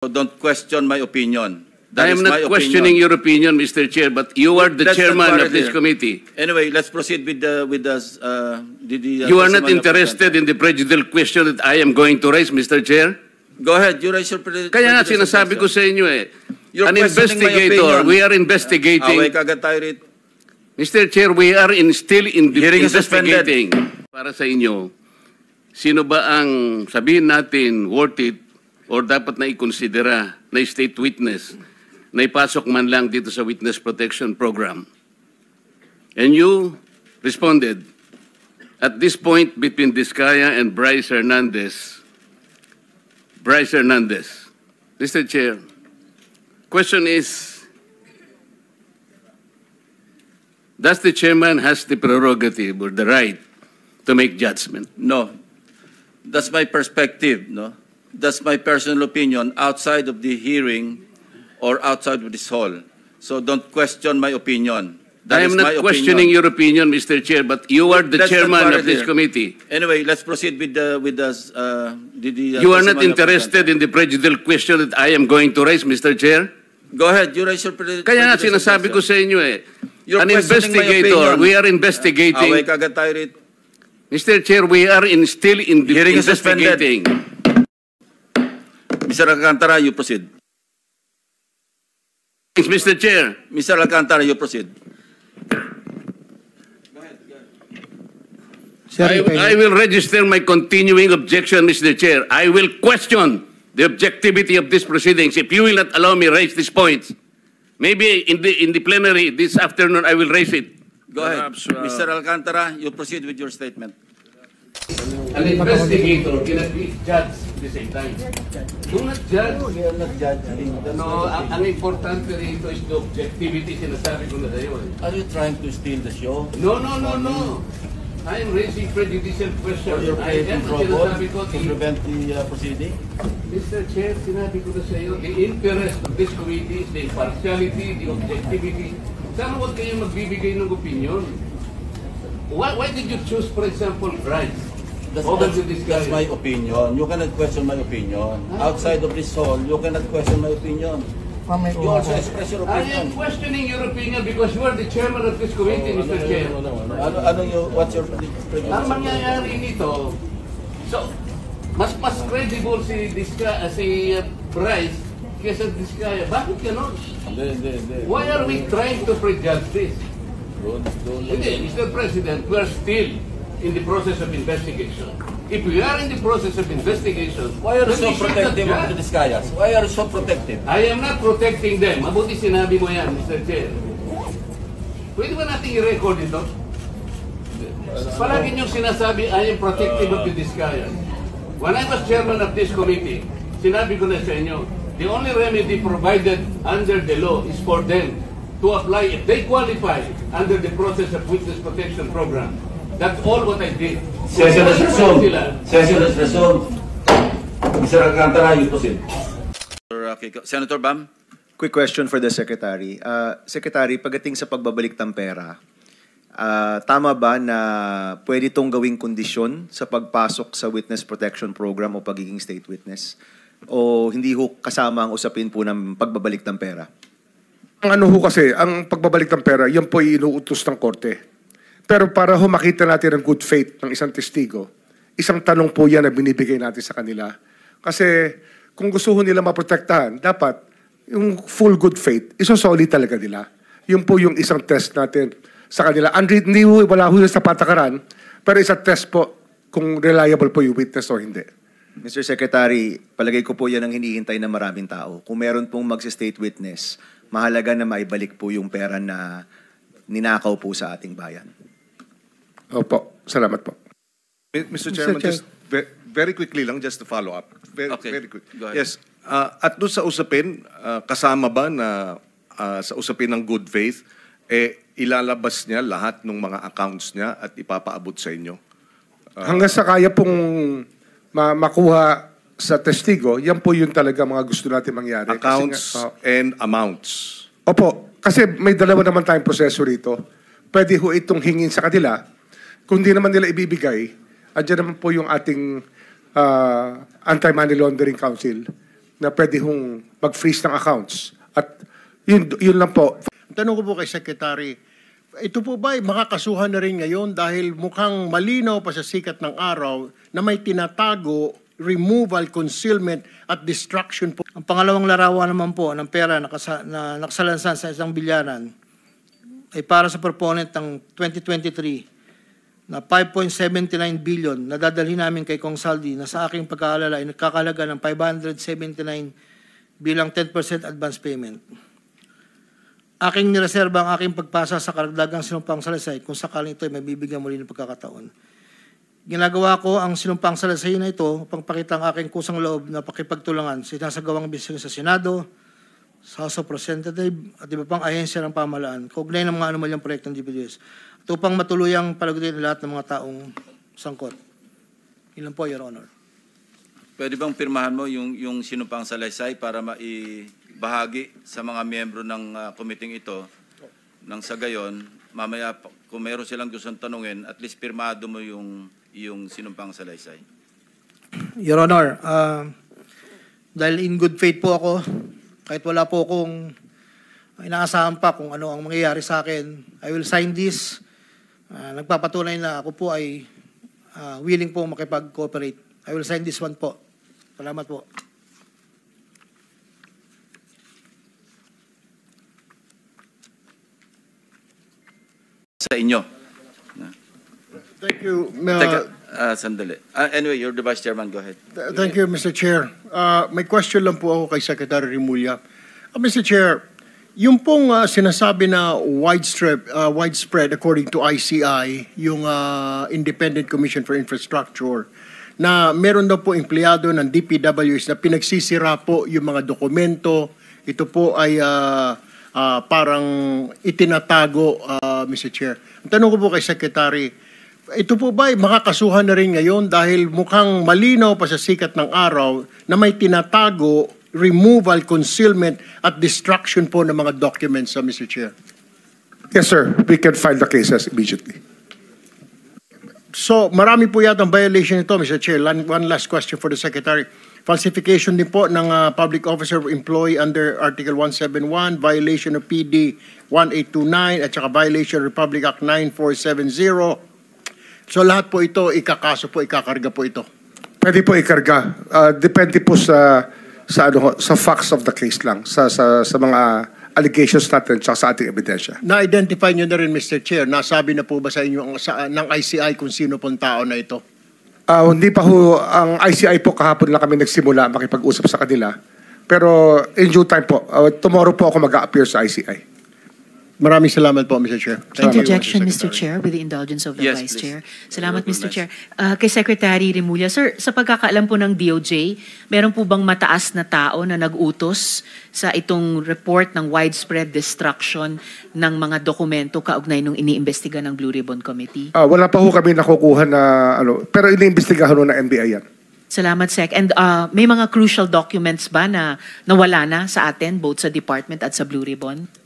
So don't question my opinion. I am not questioning your opinion, Mr. Chair, but you are the chairman of this committee. Anyway, let's proceed with the You are not interested in the prejudicial question that I am going to raise, Mr. Chair? Go ahead, you raise your prejudicial Kaya nga sinasabi ko sa inyo an investigator, we are investigating. Mr. Chair, we are still investigating. Para sa inyo, sino ba ang sabihin natin worth it or dapat na ikonsidera na state witness na ipasok man lang dito sa Witness Protection Program? And you responded, at this point between Diskaya and Bryce Hernandez, Mr. Chair, question is, does the chairman has the prerogative or the right to make judgment? No. That's my perspective, no? That's my personal opinion outside of the hearing or outside of this hall. So don't question my opinion. I am not questioning your opinion, Mr. Chair, but you are the chairman of this committee. Anyway, let's proceed with the You are not interested in the prejudicial question that I am going to raise, Mr. Chair? Go ahead, you raise your prejudicial question. Kaya nga sinasabi ko sa inyo an investigator, we are investigating. Mr. Chair, we are still investigating. Mr. Alcantara, you proceed. Mr. Chair. Mr. Alcantara, you proceed. I will register my continuing objection, Mr. Chair. I will question the objectivity of these proceedings if you will not allow me raise these points. Maybe in the plenary this afternoon I will raise it. Go ahead. Mr. Alcantara, you proceed with your statement. An investigator cannot be judged at the same time. Do not judge. No, ang importante rito is the objectivity, sinasabi ko na sa'yo. Are you trying to steal the show? No. I am raising prejudicial questions. I am sinasabi ko to prevent the proceeding? Mr. Chair, sinabi ko na sa'yo, the interest of this committee is the impartiality, the objectivity. Sana huwag kayong magbibigay ng opinion. Why did you choose, for example, Bryce? That's my opinion. You cannot question my opinion. Outside of this hall, you cannot question my opinion. You also express your opinion. I am questioning your opinion because you are the chairman of this committee, Mr. Chair. What's your prediction? Ang mangyayari nito, so, mas credible si Bryce kesa Diskaya. Bakit ganon? Why are we trying to prejudge this? Hindi, Mr. President, we are still in the process of investigation. If we are in the process of investigation, why are you so protective of the Diskayas? Why are you so protective? I am not protecting them. Mabuti sinabi mo yan, Mr. Chair. Pwede ba natin i-record ito? Palagi niyong sinasabi, I am protective of the Diskayas. When I was chairman of this committee, sinabi ko na sa inyo, the only remedy provided under the law is for them to apply if they qualify under the process of Witness Protection Program. That's all what I did. Session is resumed. Session is resumed. Mr. Alcantara, you proceed. Senator Bam? Quick question for the Secretary. Secretary, pagdating sa pagbabalik ng pera, tama ba na pwede itong gawing kondisyon sa pagpasok sa Witness Protection Program o pagiging state witness? O hindi ho kasama ang usapin po ng pagbabalik ng pera? Ang ano ho kasi, ang pagbabalik ng pera, yan po inuutos ng korte. Pero para ho makita natin ang good faith ng isang testigo, isang tanong po yan na binibigay natin sa kanila. Kasi kung gusto ho nila maprotektahan, dapat yung full good faith, isosolid talaga nila. Yun po yung isang test natin sa kanila. Hindi ho, wala ho yun sa patakaran, pero isang test po kung reliable po yung witness o hindi. Mr. Secretary, palagay ko po yan ang hinihintay ng maraming tao. Kung meron pong mag-state witness, mahalaga na maibalik po yung pera na ninakaw po sa ating bayan. Opo, salamat po. Mr. Chairman, just very quickly lang, just to follow up. Very quick. Yes, at doon sa usapin, kasama ba na sa usapin ng good faith, ilalabas niya lahat ng mga accounts niya at ipapaabot sa inyo? Hanggang sa kaya pong makuha sa testigo, yan po yun talaga mga gusto natin mangyari. Accounts and amounts. Opo, kasi may dalawa naman tayong proseso rito. Pwede ho itong hingin sa kanila. Kung di naman nila ibibigay, andyan naman po yung ating Anti-Money Laundering Council na pwede hong mag-freeze ng accounts. At yun lang po. Tanong ko po kay Secretary, ito po ba ay makakasuhan na rin ngayon dahil mukhang malinaw pa sa sikat ng araw na may tinatago, removal, concealment at destruction po? Ang pangalawang larawan naman po ng pera na nakasalansan sa isang bilyaran ay para sa proponent ng 2023 na 5.79 billion na dadalhin namin kay Kong Saldi na sa aking pagkaalala ay nagkakalaga ng 579 bilang 10% advance payment. Aking nireserba ang aking pagpasa sa karagdagang sinumpang salaysay kung sakaling ito ay mabibigyan muli ng pagkakataon. Ginagawa ko ang sinumpang salaysay na ito upang pakita ang aking kusang loob na pakipagtulangan sa sinasagawang bisyon sa Senado, sa House of Representatives at iba pang ahensya ng pamahalaan, kaugnay ng mga anomalyang proyekto ng DPWH, at upang matuluyang palagutin ang lahat ng mga taong sangkot. Ilan po, Your Honor. Pwede bang pirmahan mo yung sinumpang salaysay para maibahagi sa mga miyembro ng committee ito nang sa gayon, mamaya kung meron silang gustong tanungin, at least pirmado mo yung sinumpang salaysay. Your Honor, dahil in good faith po ako, kahit wala po akong inaasahan pa kung ano ang mangyayari sa akin, I will sign this. Nagpapatunay na ako po ay willing po makipag-cooperate. I will sign this one po. Salamat po. Sa inyo. Thank you. Sandali. Anyway, you're the Vice Chairman. Go ahead. Thank you, Mr. Chair. May question lang po ako kay Secretary Remulla. Mr. Chair, yung pong sinasabi na widespread according to ICI, yung Independent Commission for Infrastructure, na meron daw po empleyado ng DPWH na pinagsisira po yung mga dokumento. Ito po ay parang itinatago, Mr. Chair. Ang tanong ko po kay Secretary, ito po ba ay makakasuhan na rin ngayon dahil mukhang malinaw pa sa sikat ng araw na may tinatago, removal, concealment at destruction po ng mga documents, Mr. Chair? Yes, sir. We can file the cases immediately. So, marami po yata ang violation nito, Mr. Chair. One last question for the Secretary. Falsification din po ng public officer or employee under Article 171, violation of PD 1829, at saka violation of Republic Act 9470. So, lahat po ito, ikakarga po ito. Pwede po ikarga. Depende po sa facts of the case lang, sa mga allegations natin at sa ating ebidensya. Na-identify nyo na rin, Mr. Chair, nasabi na po ba sa inyo ng ICI kung sino pong tao na ito? Hindi pa ho, ang ICI po kahapon lang kami nagsimula makipag-usap sa kanila. Pero in due time po, tomorrow po ako mag-a-appear sa ICI. Maraming salamat po, Mr. Chair. Interjection, Mr. Chair, with the indulgence of the Yes, Vice please. Chair. Salamat, Mr. Chair. Kay Secretary Remulla, sir, sa pagkakaalam po ng DOJ, meron po bang mataas na tao na nag-utos sa itong report ng widespread destruction ng mga dokumento kaugnay nung iniimbestiga ng Blue Ribbon Committee? Wala pa ho kami nakukuha na pero iniimbestigahan ho ng NBI yan. Salamat, Sec. And may mga crucial documents ba na nawala na sa atin, both sa department at sa Blue Ribbon?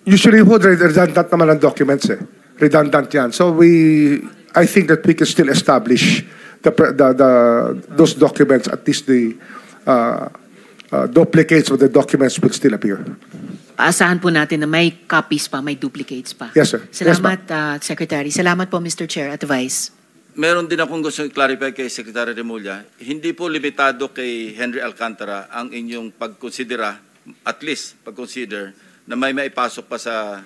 Usually ho, redundant naman ang documents eh. Redundant yan. So I think that we can still establish those documents, at least the duplicates of the documents will still appear. Asahan po natin na may copies pa, may duplicates pa. Yes, sir. Salamat, Secretary. Salamat po, Mr. Chair at Vice. Meron din akong gusto i-clarify kay Secretary Remulla. Hindi po limitado kay Henry Alcantara ang inyong pagkonsidera, at least pag-consider, na may maipasok pa sa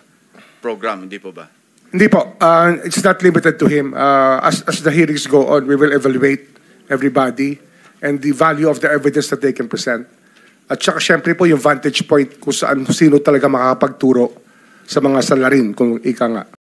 program, hindi po ba? Hindi po. It's not limited to him. As the hearings go on, we will evaluate everybody and the value of the evidence that they can present. At saka syempre po yung vantage point kung sino talaga makakapagturo sa mga salarin, kung ika nga.